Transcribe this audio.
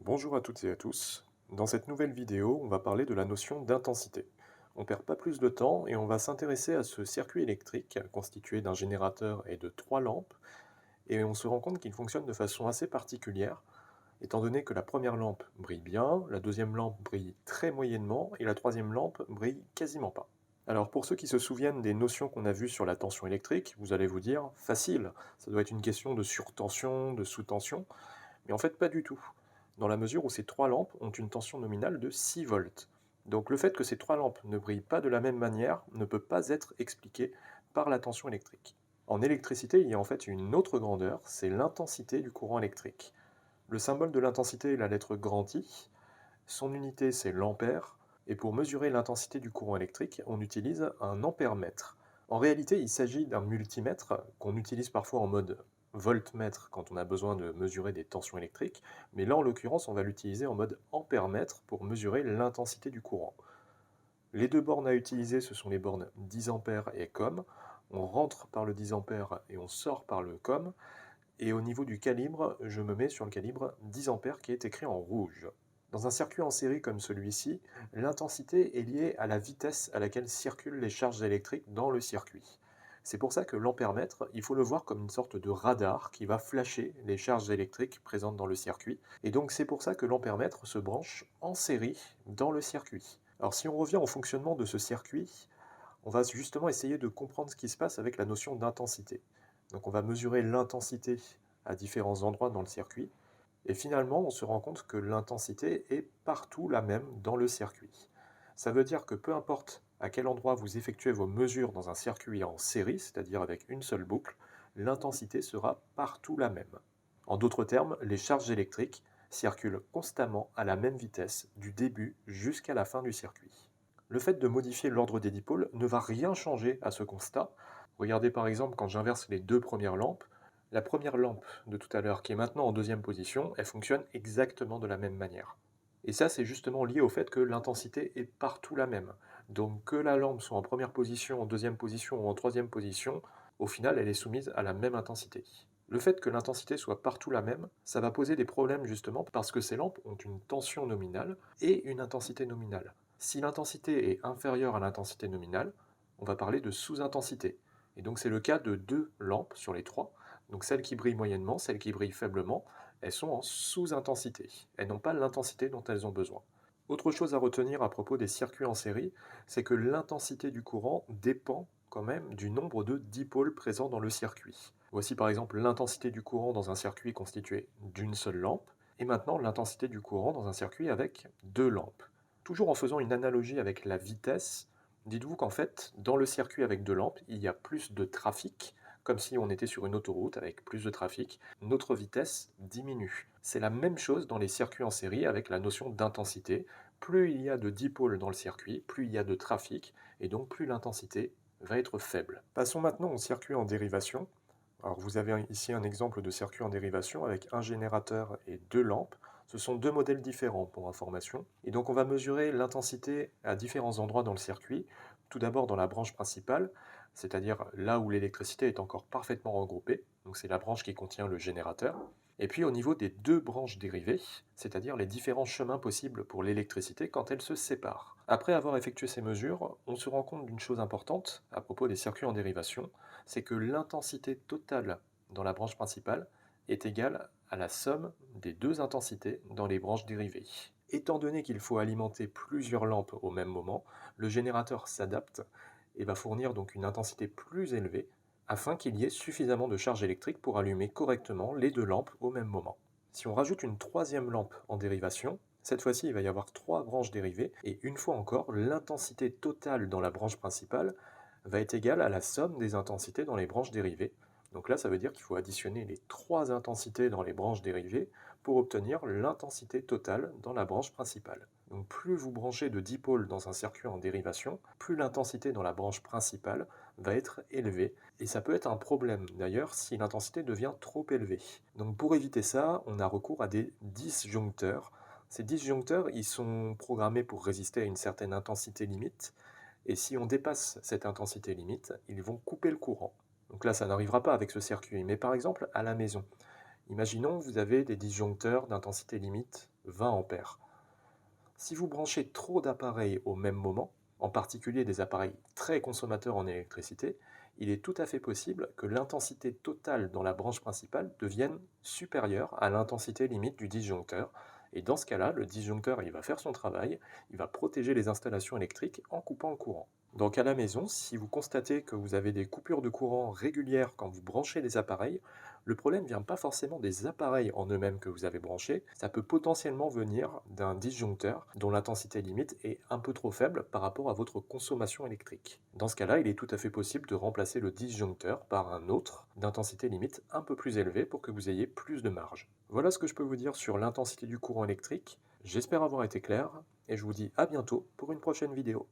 Bonjour à toutes et à tous. Dans cette nouvelle vidéo, on va parler de la notion d'intensité. On perd pas plus de temps et on va s'intéresser à ce circuit électrique constitué d'un générateur et de trois lampes, et on se rend compte qu'il fonctionne de façon assez particulière, étant donné que la première lampe brille bien, la deuxième lampe brille très moyennement et la troisième lampe brille quasiment pas. Alors pour ceux qui se souviennent des notions qu'on a vues sur la tension électrique, vous allez vous dire, facile, ça doit être une question de surtension, de sous-tension, mais en fait, pas du tout, dans la mesure où ces trois lampes ont une tension nominale de 6 volts. Donc le fait que ces trois lampes ne brillent pas de la même manière ne peut pas être expliqué par la tension électrique. En électricité, il y a en fait une autre grandeur, c'est l'intensité du courant électrique. Le symbole de l'intensité est la lettre grand I, son unité c'est l'ampère, et pour mesurer l'intensité du courant électrique, on utilise un ampèremètre. En réalité, il s'agit d'un multimètre qu'on utilise parfois en mode voltmètre quand on a besoin de mesurer des tensions électriques, mais là en l'occurrence on va l'utiliser en mode ampèremètre pour mesurer l'intensité du courant. Les deux bornes à utiliser, ce sont les bornes 10 ampères et COM. On rentre par le 10 ampères et on sort par le COM. Et au niveau du calibre, je me mets sur le calibre 10 ampères qui est écrit en rouge. Dans un circuit en série comme celui-ci, l'intensité est liée à la vitesse à laquelle circulent les charges électriques dans le circuit. C'est pour ça que l'ampèremètre, il faut le voir comme une sorte de radar qui va flasher les charges électriques présentes dans le circuit. Et donc c'est pour ça que l'ampèremètre se branche en série dans le circuit. Alors si on revient au fonctionnement de ce circuit, on va justement essayer de comprendre ce qui se passe avec la notion d'intensité. Donc on va mesurer l'intensité à différents endroits dans le circuit, et finalement on se rend compte que l'intensité est partout la même dans le circuit. Ça veut dire que peu importe à quel endroit vous effectuez vos mesures dans un circuit en série, c'est-à-dire avec une seule boucle, l'intensité sera partout la même. En d'autres termes, les charges électriques circulent constamment à la même vitesse du début jusqu'à la fin du circuit. Le fait de modifier l'ordre des dipôles ne va rien changer à ce constat. Regardez par exemple quand j'inverse les deux premières lampes, la première lampe de tout à l'heure qui est maintenant en deuxième position, elle fonctionne exactement de la même manière. Et ça c'est justement lié au fait que l'intensité est partout la même. Donc que la lampe soit en première position, en deuxième position ou en troisième position, au final elle est soumise à la même intensité. Le fait que l'intensité soit partout la même, ça va poser des problèmes justement parce que ces lampes ont une tension nominale et une intensité nominale. Si l'intensité est inférieure à l'intensité nominale, on va parler de sous-intensité. Et donc c'est le cas de deux lampes sur les trois. Donc celles qui brillent moyennement, celles qui brillent faiblement, elles sont en sous-intensité. Elles n'ont pas l'intensité dont elles ont besoin. Autre chose à retenir à propos des circuits en série, c'est que l'intensité du courant dépend quand même du nombre de dipôles présents dans le circuit. Voici par exemple l'intensité du courant dans un circuit constitué d'une seule lampe, et maintenant l'intensité du courant dans un circuit avec deux lampes. Toujours en faisant une analogie avec la vitesse, dites-vous qu'en fait, dans le circuit avec deux lampes, il y a plus de trafic, comme si on était sur une autoroute avec plus de trafic, notre vitesse diminue. C'est la même chose dans les circuits en série avec la notion d'intensité. Plus il y a de dipôles dans le circuit, plus il y a de trafic, et donc plus l'intensité va être faible. Passons maintenant au circuit en dérivation. Alors vous avez ici un exemple de circuit en dérivation avec un générateur et deux lampes. Ce sont deux modèles différents pour information. Et donc on va mesurer l'intensité à différents endroits dans le circuit. Tout d'abord dans la branche principale, c'est-à-dire là où l'électricité est encore parfaitement regroupée. Donc c'est la branche qui contient le générateur. Et puis au niveau des deux branches dérivées, c'est-à-dire les différents chemins possibles pour l'électricité quand elles se séparent. Après avoir effectué ces mesures, on se rend compte d'une chose importante à propos des circuits en dérivation, c'est que l'intensité totale dans la branche principale est égale à la somme des deux intensités dans les branches dérivées. Étant donné qu'il faut alimenter plusieurs lampes au même moment, le générateur s'adapte et va fournir donc une intensité plus élevée afin qu'il y ait suffisamment de charge électrique pour allumer correctement les deux lampes au même moment. Si on rajoute une troisième lampe en dérivation, cette fois-ci il va y avoir trois branches dérivées et une fois encore l'intensité totale dans la branche principale va être égale à la somme des intensités dans les branches dérivées. Donc là ça veut dire qu'il faut additionner les trois intensités dans les branches dérivées pour obtenir l'intensité totale dans la branche principale. Donc plus vous branchez de dipôles dans un circuit en dérivation, plus l'intensité dans la branche principale va être élevée. Et ça peut être un problème d'ailleurs si l'intensité devient trop élevée. Donc pour éviter ça, on a recours à des disjoncteurs. Ces disjoncteurs, ils sont programmés pour résister à une certaine intensité limite. Et si on dépasse cette intensité limite, ils vont couper le courant. Donc là, ça n'arrivera pas avec ce circuit. Mais par exemple, à la maison, Imaginons que vous avez des disjoncteurs d'intensité limite 20 ampères. Si vous branchez trop d'appareils au même moment, en particulier des appareils très consommateurs en électricité, il est tout à fait possible que l'intensité totale dans la branche principale devienne supérieure à l'intensité limite du disjoncteur. Et dans ce cas-là, le disjoncteur il va faire son travail, il va protéger les installations électriques en coupant le courant. Donc à la maison, si vous constatez que vous avez des coupures de courant régulières quand vous branchez des appareils, le problème ne vient pas forcément des appareils en eux-mêmes que vous avez branchés, ça peut potentiellement venir d'un disjoncteur dont l'intensité limite est un peu trop faible par rapport à votre consommation électrique. Dans ce cas-là, il est tout à fait possible de remplacer le disjoncteur par un autre d'intensité limite un peu plus élevée pour que vous ayez plus de marge. Voilà ce que je peux vous dire sur l'intensité du courant électrique. J'espère avoir été clair et je vous dis à bientôt pour une prochaine vidéo.